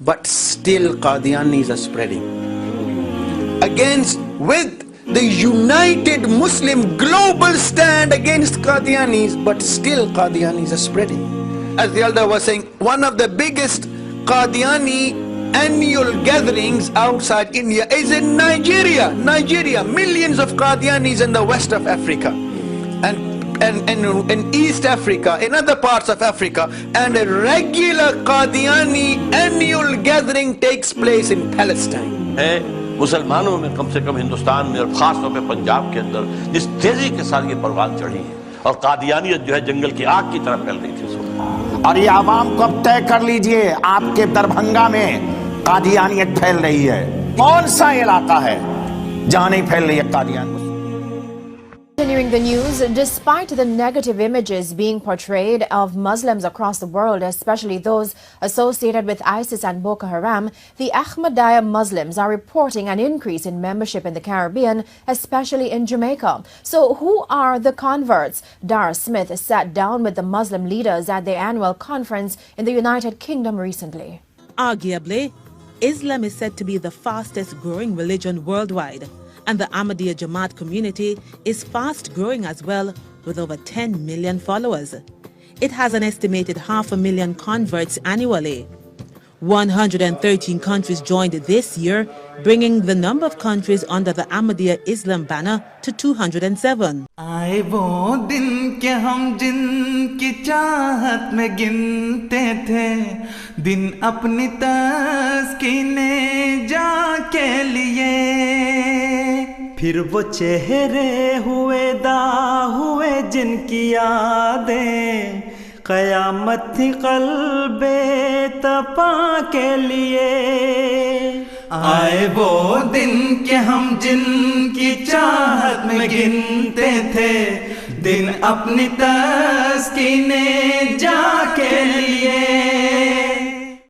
but still Qadianis are spreading. With the united Muslim global stand against Qadianis, but still Qadianis are spreading. As the elder was saying, one of the biggest Qadiani annual gatherings outside India is in Nigeria. Millions of Qadianis in the west of Africa, and in East Africa, in other parts of Africa, and a regular Qadiani annual gathering takes place in Palestine. मुसलमानों में कम से कम हिंदुस्तान में और खास तौर पे पंजाब के अंदर जिस तेजी के साथ ये परवान चढ़ी है और कादियानियत जो है जंगल की आग की तरह फैल रही थी। और ये आवाम को अब तय कर लीजिए, आपके दरभंगा में कादियानियत फैल रही है। कौन सा इलाका है जहां नहीं फैल रही है कादियानियत? Continuing the news, despite the negative images being portrayed of Muslims across the world, especially those associated with ISIS and Boko Haram, the Ahmadiyya Muslims are reporting an increase in membership in the Caribbean, especially in Jamaica. So who are the converts? Dara Smith sat down with the Muslim leaders at their annual conference in the United Kingdom recently. Arguably, Islam is said to be the fastest growing religion worldwide. And the Ahmadiyya community is fast growing as well, with over 10 million followers. It has an estimated 500,000 converts annually. 113 countries joined this year, bringing the number of countries under the Ahmadiyya Islam banner to 207. आए वो दिन के हम जिनकी चाहत में गिनते थे, दिन अपनी तस्कीने जाके लिए, फिर वो चेहरे हुए दा हुए जिनकी यादें क़यामत थी क़ल्बे तपा के लिए। आए वो दिन के हम जिनकी चाहत में गिनते थे, दिन अपनी तस्कीने जाके लिए,